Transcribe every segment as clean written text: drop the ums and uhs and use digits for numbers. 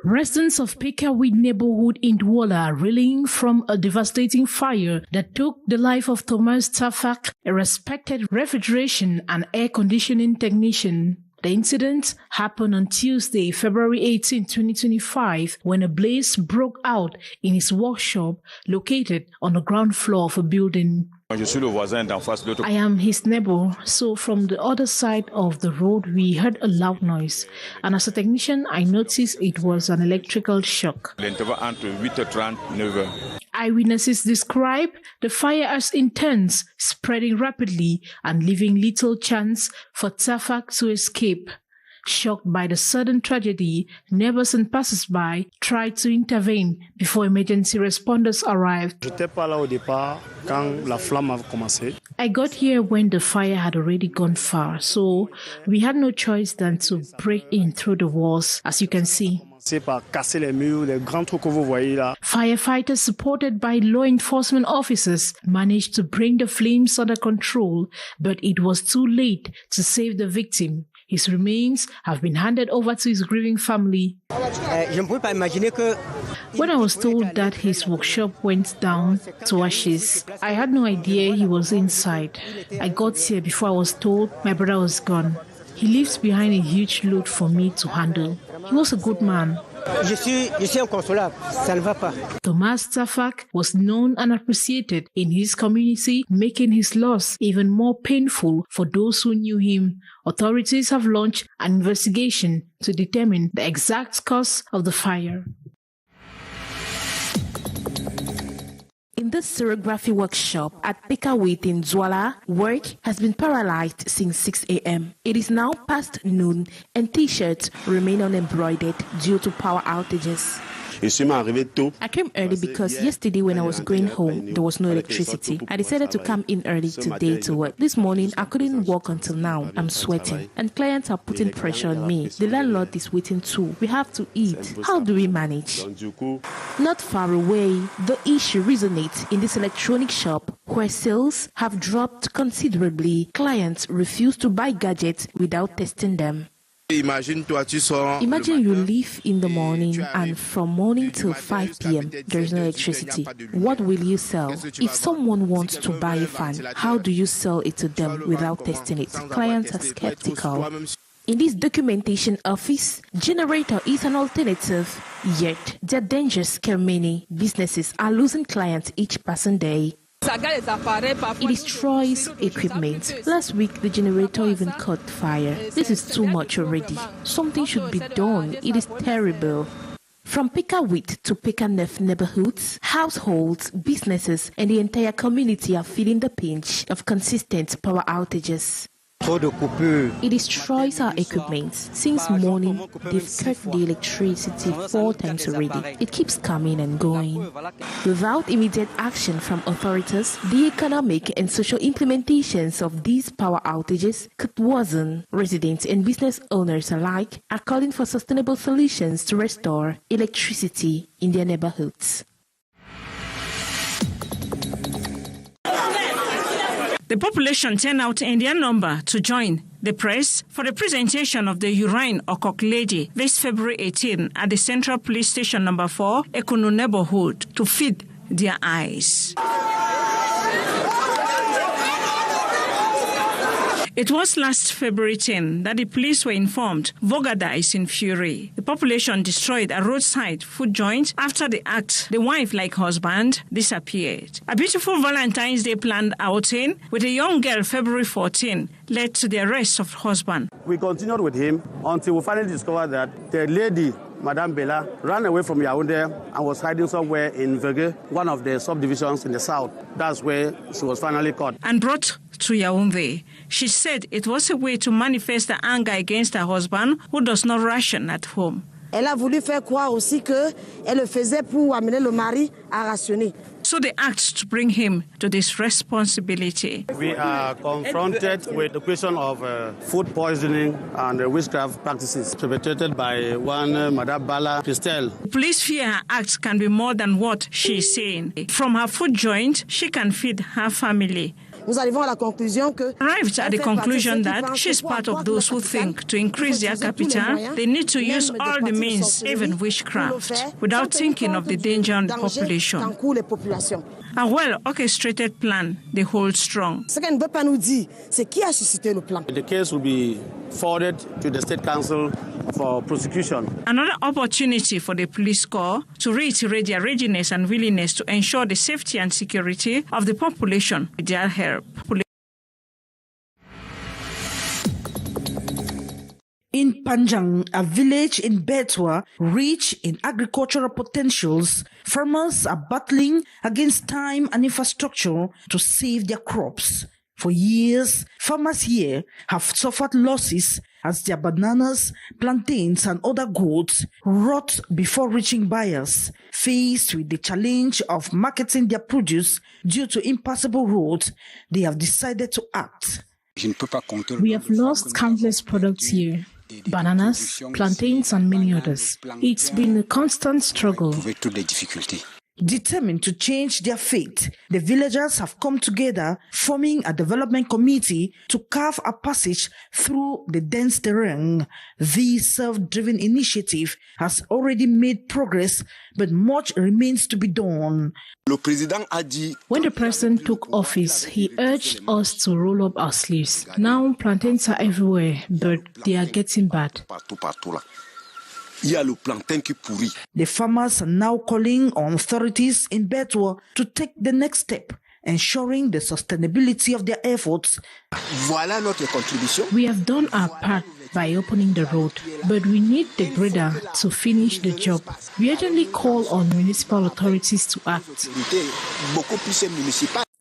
Residents of Cliquez neighborhood in Douala are reeling from a devastating fire that took the life of Thomas Tafak, a respected refrigeration and air conditioning technician. The incident happened on Tuesday, February 18, 2025, when a blaze broke out in his workshop located on the ground floor of a building. I am his neighbor, so from the other side of the road we heard a loud noise, and as a technician I noticed it was an electrical shock. Eyewitnesses describe the fire as intense, spreading rapidly and leaving little chance for Tafak to escape. Shocked by the sudden tragedy, neighbors and passers-by tried to intervene before emergency responders arrived. I got here when the fire had already gone far, so we had no choice than to break in through the walls, as you can see. Firefighters supported by law enforcement officers managed to bring the flames under control, but it was too late to save the victim. His remains have been handed over to his grieving family. When I was told that his workshop went down to ashes, I had no idea he was inside. I got here before I was told my brother was gone. He leaves behind a huge load for me to handle. He was a good man. Thomas Tafak was known and appreciated in his community, making his loss even more painful for those who knew him. Authorities have launched an investigation to determine the exact cause of the fire. In the serigraphy workshop at Cliquez in Douala, work has been paralyzed since 6 a.m. It is now past noon and t-shirts remain unembroidered due to power outages. I came early because yesterday when I was going home, there was no electricity. I decided to come in early today to work. This morning, I couldn't work until now. I'm sweating. And clients are putting pressure on me. The landlord is waiting too. We have to eat. How do we manage? Not far away, the issue resonates in this electronic shop where sales have dropped considerably. Clients refuse to buy gadgets without testing them. Imagine you leave in the morning and from morning till 5 p.m. there is no electricity. What will you sell? If someone wants to buy a fan, how do you sell it to them without testing it? Clients are skeptical. In this documentation office, generator is an alternative, yet their dangers scare many. Businesses are losing clients each passing day. It destroys equipment. Last week, the generator even caught fire. This is too much already. Something should be done. It is terrible. From Cliquez to Cliquez neighborhoods, households, businesses, and the entire community are feeling the pinch of consistent power outages. It destroys our equipment. Since morning, they've cut the electricity 4 times already. It keeps coming and going. Without immediate action from authorities, the economic and social implementations of these power outages could worsen. Residents and business owners alike are calling for sustainable solutions to restore electricity in their neighborhoods. The population turned out in their number to join the press for the presentation of the Urine okok lady this February 18 at the Central Police Station number 4, Ekunu neighborhood, to feed their eyes. It was last February 10 that the police were informed Vogada is in fury. The population destroyed a roadside food joint after the act. The wife, like husband, disappeared. A beautiful Valentine's Day planned outing with a young girl February 14 led to the arrest of husband. We continued with him until we finally discovered that the lady, Madame Bella, ran away from Yaoundé and was hiding somewhere in Vergue, one of the subdivisions in the south. That's where she was finally caught. And brought to Yaoundé. She said it was a way to manifest the anger against her husband, who does not ration at home. Elle a voulu faire croire aussi qu'elle le faisait pour amener le mari à rationner. So they asked to bring him to this responsibility. We are confronted with the question of food poisoning and witchcraft practices perpetrated by one Madame Bala Christelle. Police fear her acts can be more than what she is saying. From her food joint, she can feed her family. nous arrivons à la conclusion que... Arrived at the conclusion that she's part of those who think to increase their capital, they need to use all the means, even witchcraft, without thinking of the danger on the population. A well-orchestrated plan, they hold strong. Ce qu'elle ne veut pas nous dire, c'est qui a suscité le plan. The case will be forwarded to the State Council for prosecution. Another opportunity for the police corps to reiterate their readiness and willingness to ensure the safety and security of the population with their help. In Mpandjan, a village in Betua rich in agricultural potentials, farmers are battling against time and infrastructure to save their crops. For years, farmers here have suffered losses as their bananas, plantains and other goods rot before reaching buyers. Faced with the challenge of marketing their produce due to impassable roads, they have decided to act. We have lost countless products here. Bananas, plantains and many others. It's been a constant struggle. Determined to change their fate, the villagers have come together, forming a development committee to carve a passage through the dense terrain. This self-driven initiative has already made progress, but much remains to be done. When the president took office, he urged us to roll up our sleeves. Now plantains are everywhere, but they are getting bad. The farmers are now calling on authorities in Betua to take the next step, ensuring the sustainability of their efforts. We have done our part by opening the road, but we need the grader to finish the job. We urgently call on municipal authorities to act.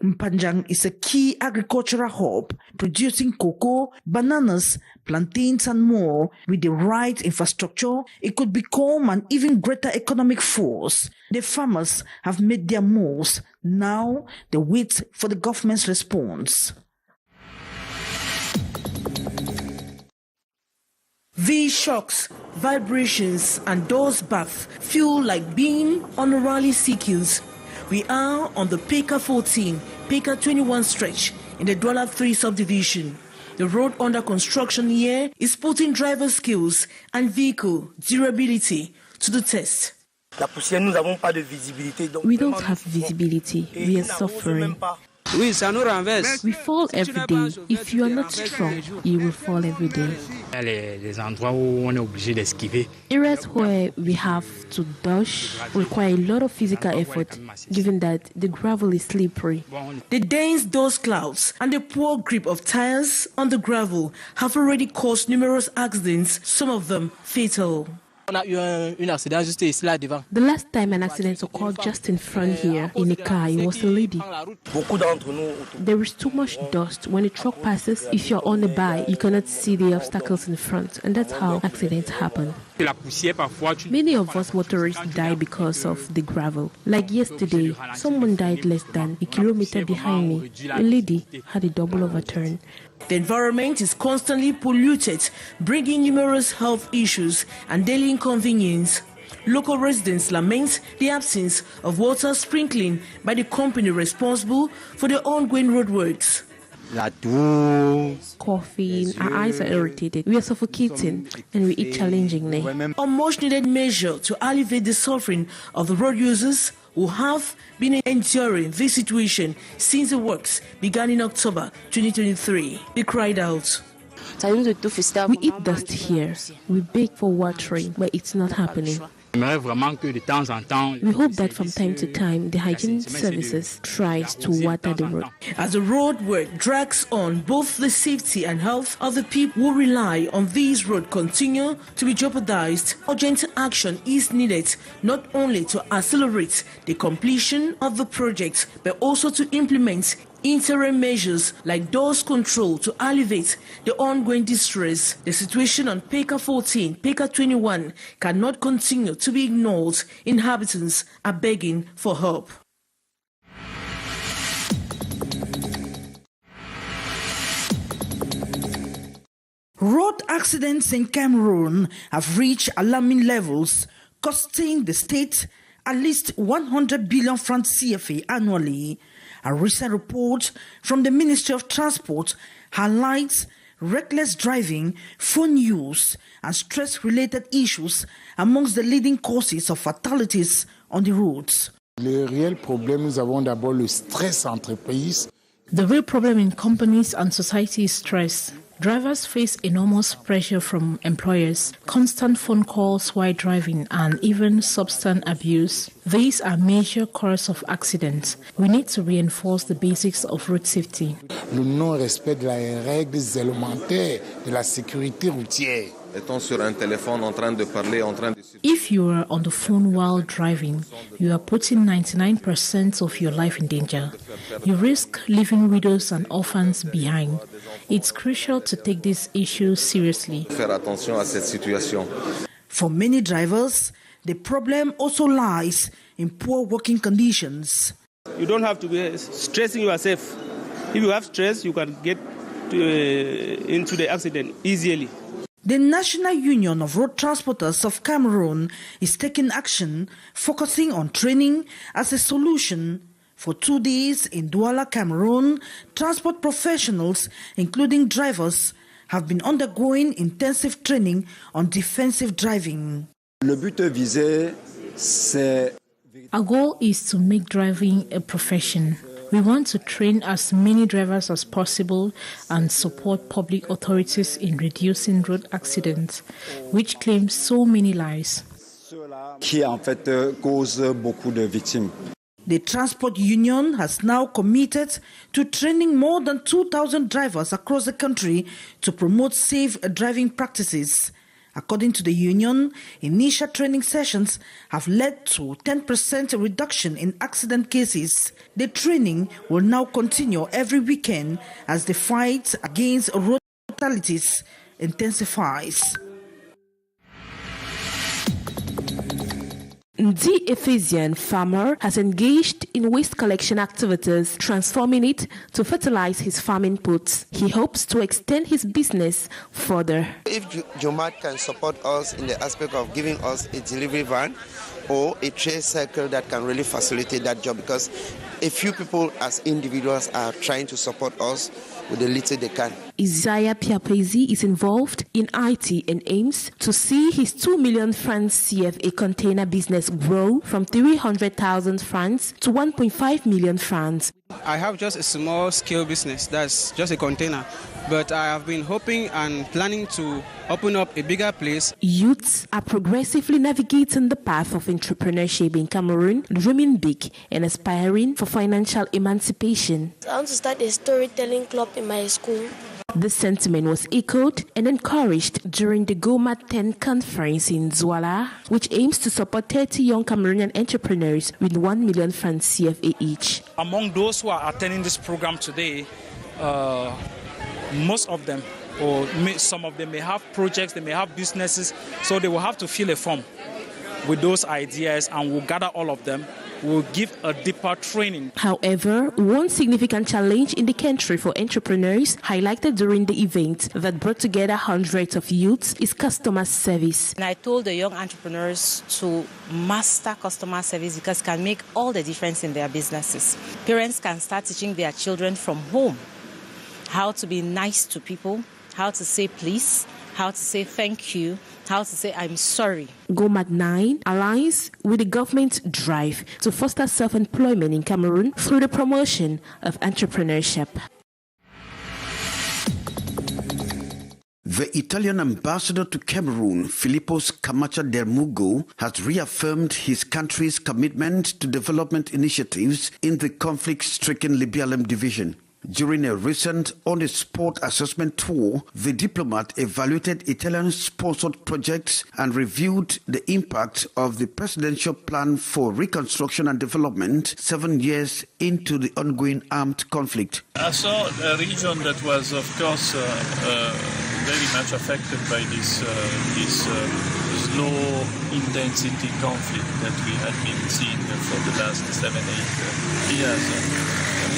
Mpandjan is a key agricultural hub, producing cocoa, bananas, plantains and more. With the right infrastructure, it could become an even greater economic force. The farmers have made their moves. Now they wait for the government's response. These shocks, vibrations and those baths feel like being on a rally circuit. We are on the PK 14, PK 21 stretch in the Douala 3 subdivision. The road under construction here is putting driver skills and vehicle durability to the test. We don't have visibility. We are suffering. We fall every day. If you are not strong, you will fall every day. Areas where we have to dodge require a lot of physical effort, given that the gravel is slippery. The dense dust clouds and the poor grip of tires on the gravel have already caused numerous accidents, some of them fatal. The last time an accident occurred just in front here in a car, it was a lady. There is too much dust. When a truck passes, if you're on a bike, you cannot see the obstacles in front, and that's how accidents happen. Many of us motorists die because of the gravel. Like yesterday, someone died less than a kilometer behind me. A lady had a double overturn. The environment is constantly polluted, bringing numerous health issues and daily inconvenience. Local residents lament the absence of water sprinkling by the company responsible for the ongoing roadworks. Coughing, our eyes are irritated, we are suffocating, and we eat challengingly. A much-needed measure to alleviate the suffering of the road users who have been enduring this situation since the works began in October 2023. They cried out. We eat dust here. We beg for watering, but it's not happening. We hope that from time to time the hygiene services tries to water the road. As the road work drags on, both the safety and health of the people who rely on these roads continue to be jeopardized. Urgent action is needed not only to accelerate the completion of the project, but also to implement interim measures like dust control to alleviate the ongoing distress. The situation on PK 14, PK 21 cannot continue to be ignored. Inhabitants are begging for help. Road accidents in Cameroon have reached alarming levels, costing the state at least 100 billion francs CFA annually. A recent report from the Ministry of Transport highlights reckless driving, phone use, and stress-related issues amongst the leading causes of fatalities on the roads. Le réel problème, nous avons d'abord le stress entreprise. The real problem in companies and society is stress. Drivers face enormous pressure from employers, constant phone calls while driving, and even substance abuse. These are major causes of accidents. We need to reinforce the basics of road safety. Le non-respect de la règles élémentaires de la sécurité routière. If you are on the phone while driving, you are putting 99% of your life in danger. You risk leaving widows and orphans behind. It's crucial to take this issue seriously. For many drivers, the problem also lies in poor working conditions. You don't have to be stressing yourself. If you have stress, you can get into the accident easily. The National Union of Road Transporters of Cameroon is taking action, focusing on training as a solution. For 2 days in Douala, Cameroon, transport professionals, including drivers, have been undergoing intensive training on defensive driving. Our goal is to make driving a profession. We want to train as many drivers as possible and support public authorities in reducing road accidents, which claim so many lives. The Transport Union has now committed to training more than 2,000 drivers across the country to promote safe driving practices. According to the union, initial training sessions have led to 10% reduction in accident cases. The training will now continue every weekend as the fight against road fatalities intensifies. The Ephesian farmer has engaged in waste collection activities, transforming it to fertilize his farm inputs. He hopes to extend his business further. If Jomat can support us in the aspect of giving us a delivery van or a trade cycle that can really facilitate that job, because a few people as individuals are trying to support us with the little they can. Isaiah Piapezi is involved in IT and aims to see his 2 million francs CFA container business grow from 300,000 francs to 1.5 million francs. I have just a small scale business, that's just a container, but I have been hoping and planning to open up a bigger place. Youths are progressively navigating the path of entrepreneurship in Cameroon, dreaming big and aspiring for financial emancipation. I want to start a storytelling club in my school. This sentiment was echoed and encouraged during the GOMAT 10 conference in Douala, which aims to support 30 young Cameroonian entrepreneurs with 1 million francs CFA each. Among those who are attending this program today, most of them, or some of them may have projects, they may have businesses, so they will have to fill a form with those ideas, and we'll gather all of them. We'll give a deeper training. However, one significant challenge in the country for entrepreneurs highlighted during the event that brought together hundreds of youths is customer service. And I told the young entrepreneurs to master customer service because it can make all the difference in their businesses. Parents can start teaching their children from home how to be nice to people, how to say please, how to say thank you, how to say I'm sorry. GOMAT 9 aligns with the government's drive to foster self-employment in Cameroon through the promotion of entrepreneurship. The Italian ambassador to Cameroon, Filippo Camacha del Mugo, has reaffirmed his country's commitment to development initiatives in the conflict-stricken Libya division. During a recent on-the-spot assessment tour, the diplomat evaluated Italian-sponsored projects and reviewed the impact of the presidential plan for reconstruction and development 7 years into the ongoing armed conflict. I saw a region that was, of course, very much affected by this low-intensity conflict that we had been seeing for the last 7-8 years.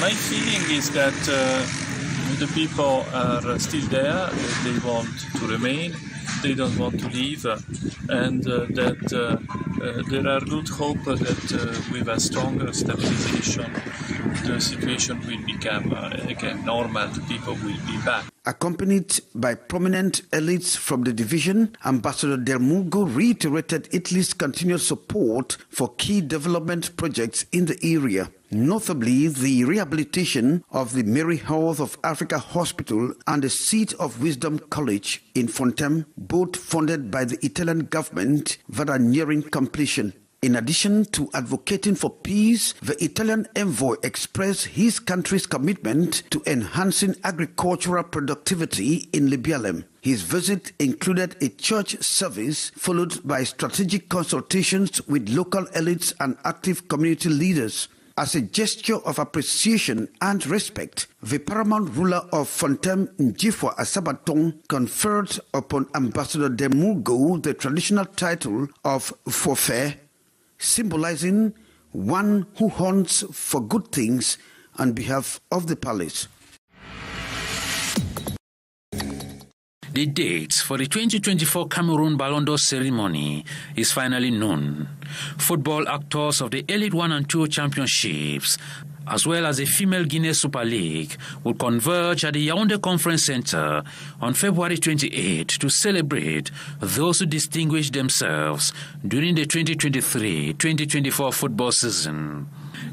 My feeling is that the people are still there, they want to remain, they don't want to leave, and that there are good hope that with a stronger stabilization, the situation will become again normal. People will be back. Accompanied by prominent elites from the division, Ambassador Del Mugo reiterated Italy's continued support for key development projects in the area, notably the rehabilitation of the Mary Health of Africa Hospital and the Seat of Wisdom College in Fontem, both funded by the Italian government that are nearing completion. In addition to advocating for peace, the Italian envoy expressed his country's commitment to enhancing agricultural productivity in Libialem. His visit included a church service followed by strategic consultations with local elites and active community leaders. As a gesture of appreciation and respect, the paramount ruler of Fontem, Njifwa Asabaton, conferred upon Ambassador Del Mugo the traditional title of Forfait, symbolizing one who hunts for good things on behalf of the palace. The dates for the 2024 Cameroon Ballon d'Or ceremony is finally known. Football actors of the Elite 1 and 2 championships, as well as the Female Guinea Super League, will converge at the Yaoundé Conference Center on February 28 to celebrate those who distinguished themselves during the 2023-2024 football season.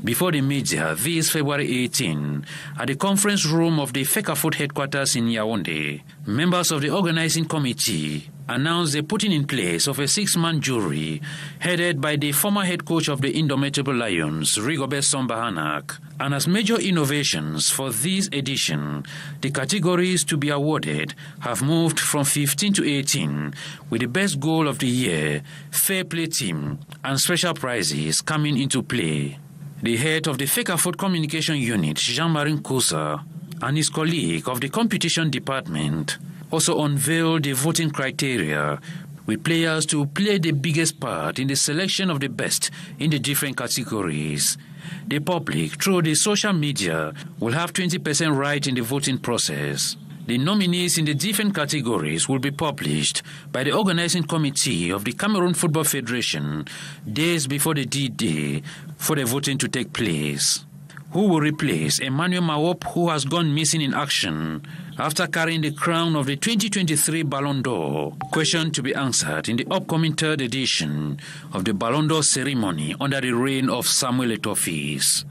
Before the media this February 18, at the conference room of the FECAFOOT headquarters in Yaoundé, members of the organizing committee announced the putting in place of a 6-man jury headed by the former head coach of the Indomitable Lions, Rigobert Sombahanak. And as major innovations for this edition, the categories to be awarded have moved from 15 to 18, with the best goal of the year, fair play team, and special prizes coming into play. The head of the FECAFOOT communication unit, Jean-Marie Kousa, and his colleague of the competition department also unveiled the voting criteria, with players to play the biggest part in the selection of the best in the different categories. The public, through the social media, will have 20% right in the voting process. The nominees in the different categories will be published by the organizing committee of the Cameroon Football Federation days before the D-Day for the voting to take place. Who will replace Emmanuel Mawop, who has gone missing in action after carrying the crown of the 2023 Ballon d'Or? Question to be answered in the upcoming 3rd edition of the Ballon d'Or ceremony under the reign of Samuel Eto'o.